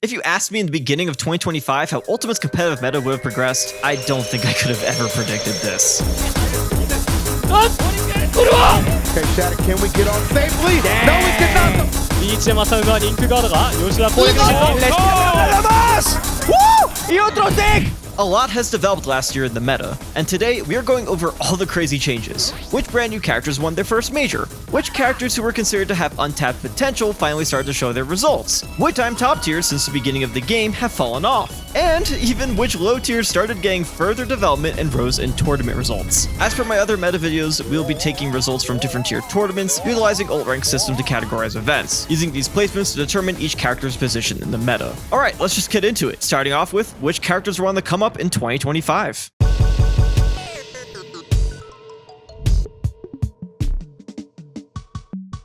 If you asked me in the beginning of 2025 how Ultimate's competitive meta would have progressed, I don't think I could have ever predicted this. Okay, Shattuck, can we get on safely? No, we cannot. リーチでまたうまいリンクガードが吉田攻撃して A lot has developed last year in the meta, and today we are going over all the crazy changes. Which brand new characters won their first major? Which characters who were considered to have untapped potential finally started to show their results? Which time top tiers since the beginning of the game have fallen off? And even which low tiers started getting further development and rose in tournament results. As for my other meta videos, we'll be taking results from different tier tournaments, utilizing alt rank system to categorize events, using these placements to determine each character's position in the meta. Alright, let's just get into it, starting off with which characters were on the come up in 2025.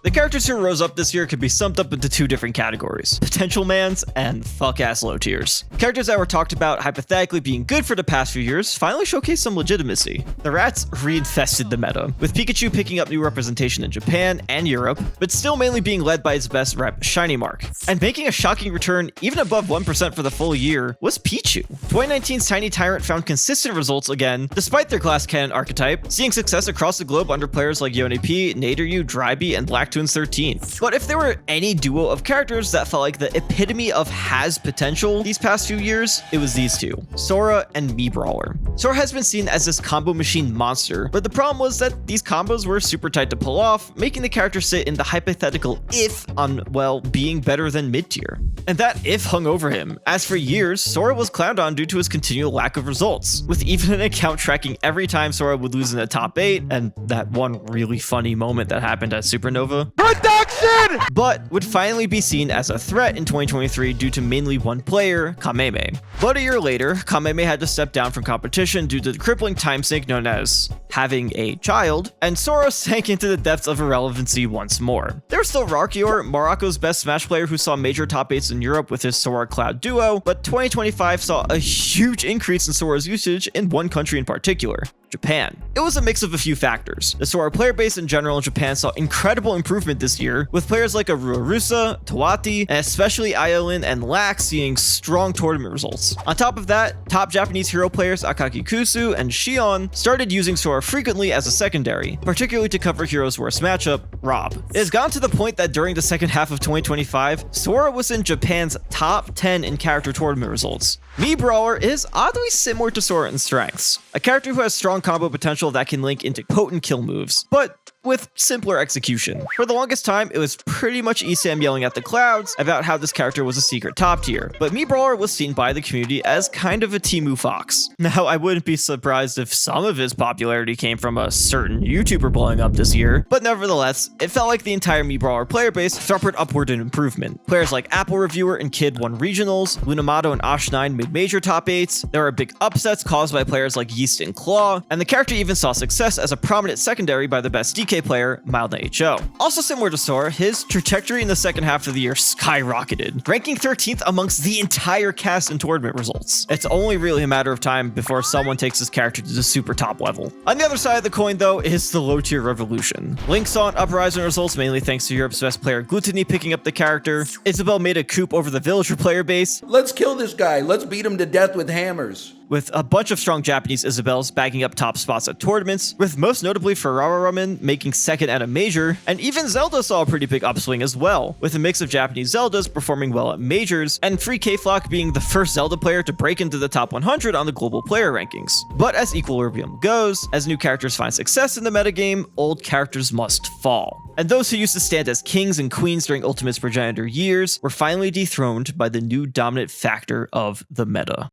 The characters who rose up this year could be summed up into two different categories: potential mans and fuck-ass low tiers. Characters that were talked about hypothetically being good for the past few years finally showcased some legitimacy. The rats reinfested the meta, with Pikachu picking up new representation in Japan and Europe, but still mainly being led by its best rep, Shiny Mark. And making a shocking return even above 1% for the full year was Pichu. 2019's Tiny Tyrant found consistent results again, despite their glass cannon archetype, seeing success across the globe under players like Yone P, Naderyu, Dryby, and Blacktoons 13. But if there were any duo of characters that felt like the epitome of has potential these past few years, it was these two, Sora and Mii Brawler. Sora has been seen as this combo machine monster, but the problem was that these combos were super tight to pull off, making the character sit in the hypothetical if on, well, being better than mid-tier. And that if hung over him, as for years, Sora was clowned on due to his continual lack of results, with even an account tracking every time Sora would lose in the top 8, and that one really funny moment that happened at Supernova. Production! But would finally be seen as a threat in 2023 due to mainly one player, Kameme. But a year later, Kameme had to step down from competition due to the crippling time sink known as having a child, and Sora sank into the depths of irrelevancy once more. There was still Rarkior, Morocco's best Smash player who saw major top 8s in Europe with his Sora Cloud duo, but 2025 saw a huge increase in Sora's usage in one country in particular, Japan. It was a mix of a few factors. The Sora player base in general in Japan saw incredible improvement this year, with players like Aruarusa, Tawati, and especially Iolin and Lax seeing strong tournament results. On top of that, top Japanese hero players Akagi Kusu and Shion started using Sora frequently as a secondary, particularly to cover Heroes Worst matchup, Rob. It has gone to the point that during the second half of 2025, Sora was in Japan's top 10 in character tournament results. Mii Brawler is oddly similar to Sora in strengths, a character who has strong combo potential that can link into potent kill moves, but with simpler execution. For the longest time, it was pretty much ESAM yelling at the clouds about how this character was a secret top tier, but Mii Brawler was seen by the community as kind of a Temu Fox. Now, I wouldn't be surprised if some of his popularity came from a certain YouTuber blowing up this year, but nevertheless, it felt like the entire Mii Brawler player base thruppered upward in improvement. Players like Apple Reviewer and Kid won regionals, Lunamato and Ash9 made major top 8s, there were big upsets caused by players like Yeast and Claw, and the character even saw success as a prominent secondary by the best DK player, Mild HO. Also similar to Sora, his trajectory in the second half of the year skyrocketed, ranking 13th amongst the entire cast in tournament results. It's only really a matter of time before someone takes his character to the super top level. On the other side of the coin though is the low tier revolution. Link saw an uprising results mainly thanks to Europe's best player Gluttony picking up the character. Isabelle made a coup over the villager player base. Let's kill this guy. Let's beat him to death with hammers. With a bunch of strong Japanese Isabelles bagging up top spots at tournaments, with most notably Ferrara Ramen making second at a major, and even Zelda saw a pretty big upswing as well, with a mix of Japanese Zeldas performing well at majors, and Free K-Flock being the first Zelda player to break into the top 100 on the global player rankings. But as Equilibrium goes, as new characters find success in the metagame, old characters must fall. And those who used to stand as kings and queens during Ultimate's progenitor years were finally dethroned by the new dominant factor of the meta.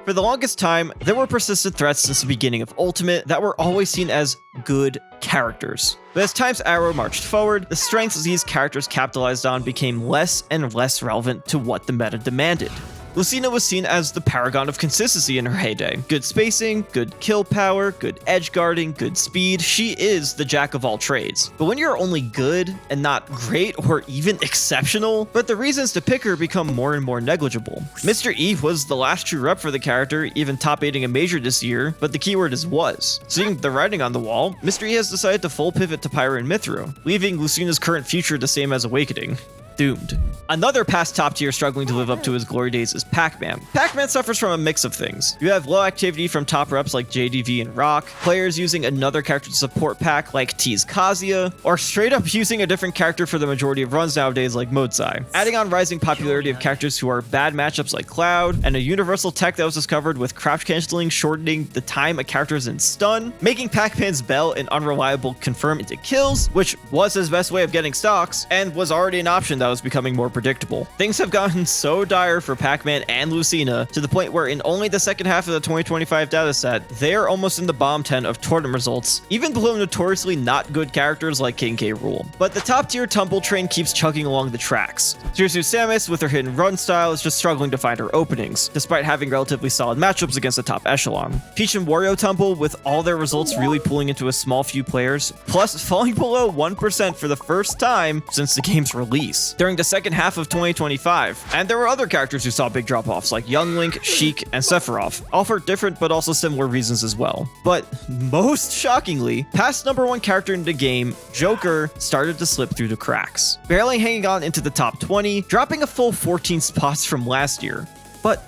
For the longest time, there were persistent threats since the beginning of Ultimate that were always seen as good characters. But as time's arrow marched forward, the strengths these characters capitalized on became less and less relevant to what the meta demanded. Lucina was seen as the paragon of consistency in her heyday. Good spacing, good kill power, good edge guarding, good speed. She is the jack of all trades. But when you're only good and not great or even exceptional, but the reasons to pick her become more and more negligible. Mr. E was the last true rep for the character, even top 8ing a major this year, but the keyword is was. Seeing the writing on the wall, Mr. E has decided to full pivot to Pyra and Mithra, leaving Lucina's current future the same as Awakening. Doomed. Another past top tier struggling to live up to his glory days is Pac-Man. Pac-Man suffers from a mix of things. You have low activity from top reps like JDV and Rock, players using another character to support Pac like T's Kazuya, or straight up using a different character for the majority of runs nowadays like Modzai. Adding on rising popularity of characters who are bad matchups like Cloud, and a universal tech that was discovered with crouch canceling shortening the time a character is in stun, making Pac-Man's Bell an unreliable confirm into kills, which was his best way of getting stocks, and was already an option that was becoming more predictable. Things have gotten so dire for Pac-Man and Lucina to the point where in only the second half of the 2025 dataset, they are almost in the bottom 10 of tournament results, even below notoriously not good characters like King K. Rool. But the top tier tumble train keeps chugging along the tracks. Suzu Samus with her hit and run style is just struggling to find her openings, despite having relatively solid matchups against the top echelon. Peach and Wario tumble with all their results really pulling into a small few players, plus falling below 1% for the first time since the game's release during the second half of 2025. And there were other characters who saw big drop-offs like Young Link, Sheik, and Sephiroth, all for different but also similar reasons as well. But most shockingly, past #1 character in the game, Joker, started to slip through the cracks, barely hanging on into the top 20, dropping a full 14 spots from last year. But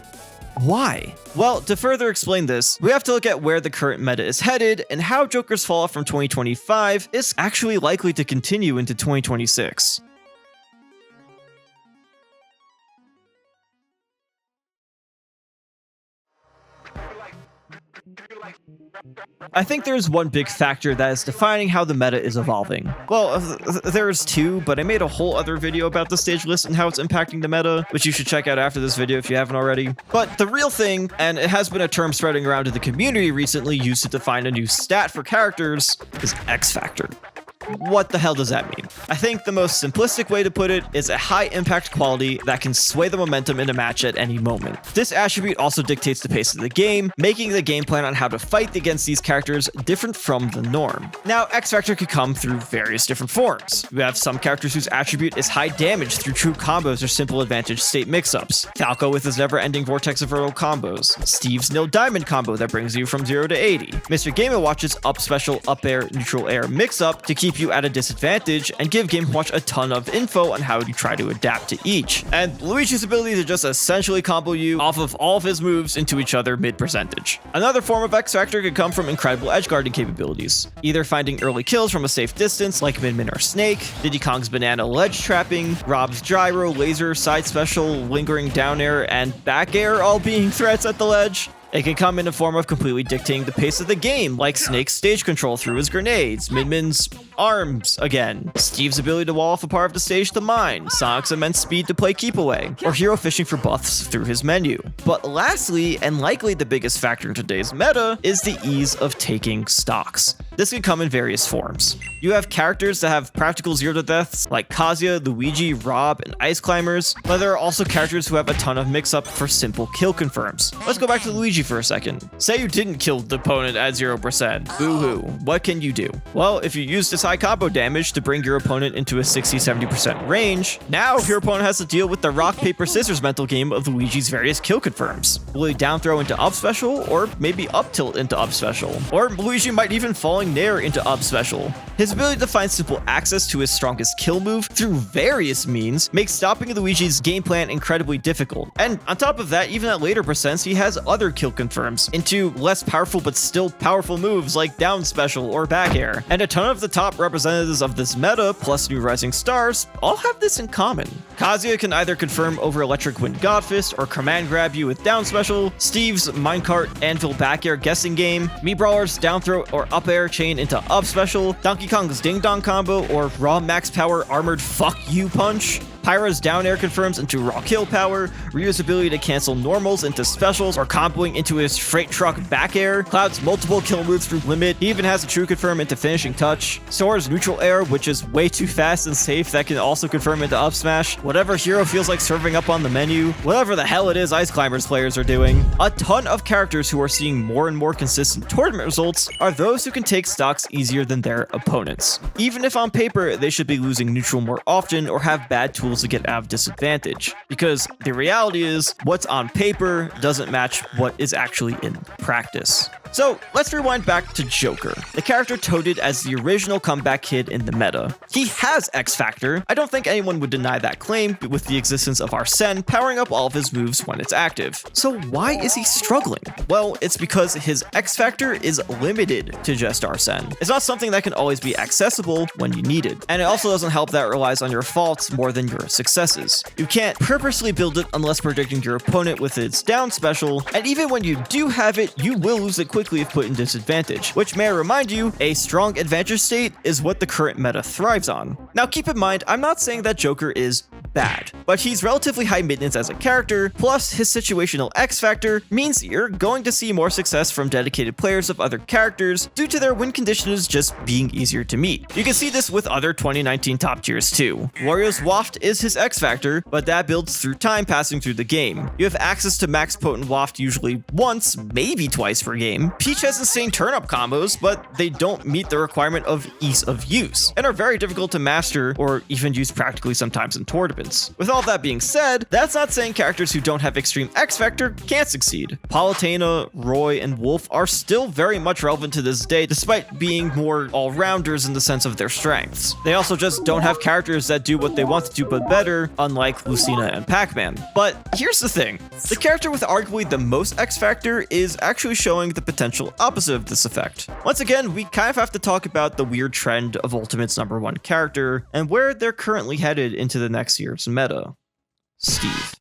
why? Well, to further explain this, we have to look at where the current meta is headed and how Joker's fall off from 2025 is actually likely to continue into 2026. I think there's one big factor that is defining how the meta is evolving. Well, there's two, but I made a whole other video about the stage list and how it's impacting the meta, which you should check out after this video if you haven't already. But the real thing, and it has been a term spreading around to the community recently used to define a new stat for characters, is X Factor. What the hell does that mean? I think the most simplistic way to put it is a high impact quality that can sway the momentum in a match at any moment. This attribute also dictates the pace of the game, making the game plan on how to fight against these characters different from the norm. Now, X Factor could come through various different forms. We have some characters whose attribute is high damage through true combos or simple advantage state mix-ups. Falco with his never-ending Vortex of Vertical combos. Steve's Nil Diamond combo that brings you from 0 to 80. Mr. Game & Watch's up special, up air, neutral air mix-up to keep you at a disadvantage and give Game & Watch a ton of info on how to try to adapt to each. And Luigi's ability to just essentially combo you off of all of his moves into each other mid-percentage. Another form of X Factor could come from incredible edge guarding capabilities, either finding early kills from a safe distance like Min Min or Snake, Diddy Kong's banana ledge trapping, Rob's gyro, laser, side special, lingering down air, and back air all being threats at the ledge. It can come in the form of completely dictating the pace of the game, like Snake's stage control through his grenades, Min Min's arms again, Steve's ability to wall off a part of the stage to mine, Sonic's immense speed to play keep away, or Hero fishing for buffs through his menu. But lastly, and likely the biggest factor in today's meta, is the ease of taking stocks. This can come in various forms. You have characters that have practical 0 to deaths like Kazuya, Luigi, Rob, and Ice Climbers, but there are also characters who have a ton of mix-up for simple kill confirms. Let's go back to Luigi for a second. Say you didn't kill the opponent at 0%. Boo-hoo. What can you do? Well, if you use this high combo damage to bring your opponent into a 60-70% range, now your opponent has to deal with the rock, paper, scissors mental game of Luigi's various kill confirms. Will he down throw into up special, or maybe up tilt into up special? Or Luigi might even falling nair into up special. His ability to find simple access to his strongest kill move through various means makes stopping Luigi's game plan incredibly difficult. And on top of that, even at later percents, he has other kill confirms into less powerful but still powerful moves like down special or back air. And a ton of the top representatives of this meta, plus new rising stars, all have this in common. Kazuya can either confirm over Electric Wind Godfist or command grab you with down special, Steve's minecart anvil back air guessing game, Mii Brawler's down throw or up air chain into up special, Donkey Kong's ding dong combo or raw max power armored fuck you punch, Pyra's down air confirms into raw kill power, Ryu's ability to cancel normals into specials or comboing into his freight truck back air, Cloud's multiple kill moves through limit, he even has a true confirm into finishing touch, Sora's neutral air, which is way too fast and safe, that can also confirm into up smash, whatever hero feels like serving up on the menu, whatever the hell it is Ice Climbers players are doing. A ton of characters who are seeing more and more consistent tournament results are those who can take stocks easier than their opponents, even if on paper they should be losing neutral more often or have bad tools to get out of disadvantage, because the reality is what's on paper doesn't match what is actually in practice. So let's rewind back to Joker, the character touted as the original comeback kid in the meta. He has X Factor. I don't think anyone would deny that claim with the existence of Arsene powering up all of his moves when it's active. So why is he struggling? Well, it's because his X Factor is limited to just Arsene. It's not something that can always be accessible when you need it. And it also doesn't help that it relies on your faults more than your successes. You can't purposely build it unless predicting your opponent with its down special, and even when you do have it, you will lose it quickly if put in disadvantage, which may I remind you, a strong advantage state is what the current meta thrives on. Now keep in mind, I'm not saying that Joker is bad, but he's relatively high maintenance as a character, plus his situational X Factor means you're going to see more success from dedicated players of other characters due to their win conditions just being easier to meet. You can see this with other 2019 top tiers too. Wario's Waft is his X Factor, but that builds through time passing through the game. You have access to max potent Waft usually once, maybe twice per game. Peach has insane turn-up combos, but they don't meet the requirement of ease of use, and are very difficult to master or even use practically sometimes in tournaments. With all that being said, that's not saying characters who don't have extreme X Factor can't succeed. Palutena, Roy, and Wolf are still very much relevant to this day despite being more all-rounders in the sense of their strengths. They also just don't have characters that do what they want to do but better, unlike Lucina and Pac-Man. But here's the thing, the character with arguably the most X Factor is actually showing the potential opposite of this effect. Once again, we kind of have to talk about the weird trend of Ultimate's #1 character and where they're currently headed into the next year's meta. Steve.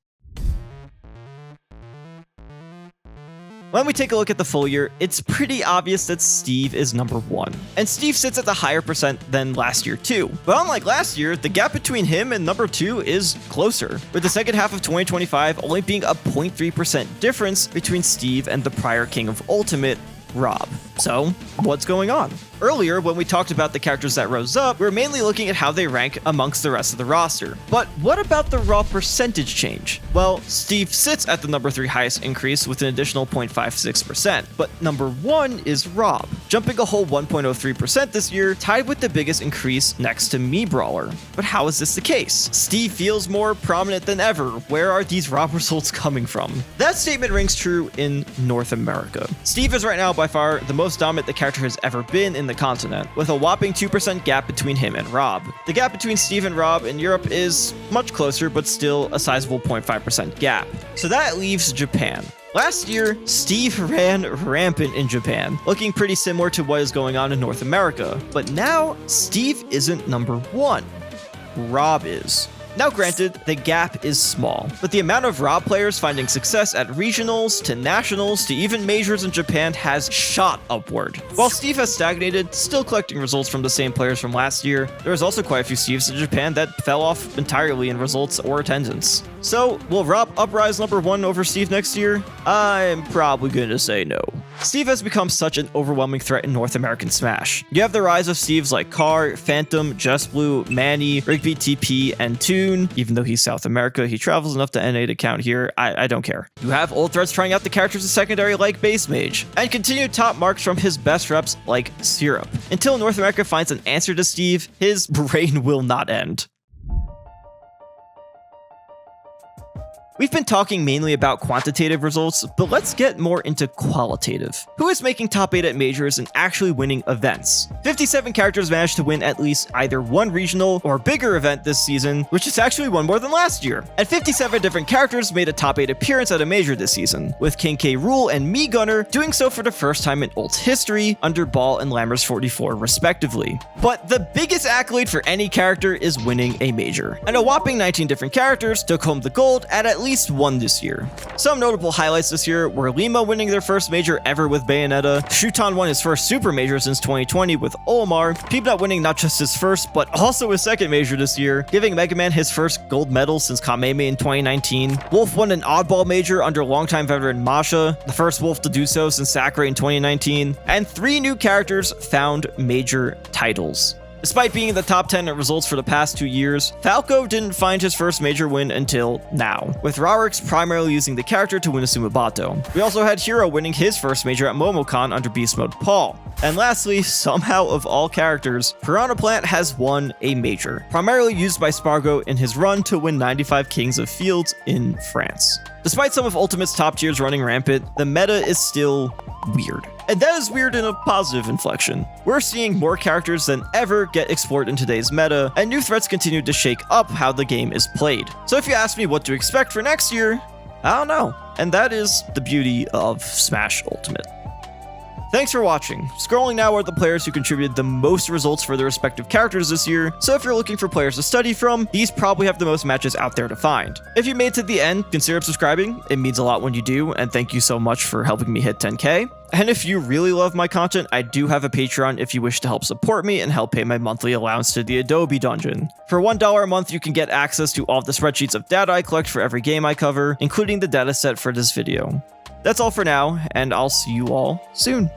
When we take a look at the full year, it's pretty obvious that Steve is #1. And Steve sits at the higher percent than last year too. But unlike last year, the gap between him and #2 is closer, with the second half of 2025 only being a 0.3% difference between Steve and the prior king of Ultimate, Rob. So, what's going on? Earlier, when we talked about the characters that rose up, we were mainly looking at how they rank amongst the rest of the roster. But what about the raw percentage change? Well, Steve sits at the #3 highest increase with an additional 0.56%, but #1 is Rob, jumping a whole 1.03% this year, tied with the biggest increase next to Mii Brawler. But how is this the case? Steve feels more prominent than ever. Where are these Rob results coming from? That statement rings true in North America. Steve is right now by far the most dominant the character has ever been in the continent, with a whopping 2% gap between him and Rob. The gap between Steve and Rob in Europe is much closer, but still a sizable 0.5% gap. So that leaves Japan. Last year, Steve ran rampant in Japan, looking pretty similar to what is going on in North America. But now, Steve isn't #1. Rob is. Now granted, the gap is small, but the amount of Rob players finding success at regionals, to nationals, to even majors in Japan has shot upward. While Steve has stagnated, still collecting results from the same players from last year, there is also quite a few Steves in Japan that fell off entirely in results or attendance. So, will Rob uprise #1 over Steve next year? I'm probably going to say no. Steve has become such an overwhelming threat in North American Smash. You have the rise of Steves like Car, Phantom, Just Blue, Manny, Rigby TP, and Toon. Even though he's South America, he travels enough to NA to count here. I don't care. You have old threats trying out the characters as secondary like Base Mage, and continued top marks from his best reps like Syrup. Until North America finds an answer to Steve, his reign will not end. We've been talking mainly about quantitative results, but let's get more into qualitative. Who is making top 8 at majors and actually winning events? 57 characters managed to win at least either one regional or bigger event this season, which is actually one more than last year. And 57 different characters made a top 8 appearance at a major this season, with King K. Rool and Mii Gunner doing so for the first time in Ult's history, under Ball and Lammers 44 respectively. But the biggest accolade for any character is winning a major. And a whopping 19 different characters took home the gold at least one this year. Some notable highlights this year were Lima winning their first major ever with Bayonetta, Shuton won his first super major since 2020 with Olimar, Peepnut winning not just his first but also his second major this year, giving Mega Man his first gold medal since Kameme in 2019. Wolf won an oddball major under longtime veteran Masha, the first Wolf to do so since Sakurai in 2019, and 3 new characters found major titles. Despite being in the top 10 at results for the past 2 years, Falco didn't find his first major win until now, with Rarix primarily using the character to win a Sumabato. We also had Hero winning his first major at Momocon under Beast Mode Paul. And lastly, somehow of all characters, Piranha Plant has won a major, primarily used by Spargo in his run to win 95 Kings of Fields in France. Despite some of Ultimate's top tiers running rampant, the meta is still weird. And that is weird in a positive inflection. We're seeing more characters than ever get explored in today's meta, and new threats continue to shake up how the game is played. So if you ask me what to expect for next year, I don't know. And that is the beauty of Smash Ultimate. Thanks for watching. Scrolling now are the players who contributed the most results for their respective characters this year, so if you're looking for players to study from, these probably have the most matches out there to find. If you made it to the end, consider subscribing. It means a lot when you do, and thank you so much for helping me hit 10K. And if you really love my content, I do have a Patreon if you wish to help support me and help pay my monthly allowance to the Adobe Dungeon. For $1 a month, you can get access to all the spreadsheets of data I collect for every game I cover, including the dataset for this video. That's all for now, and I'll see you all soon.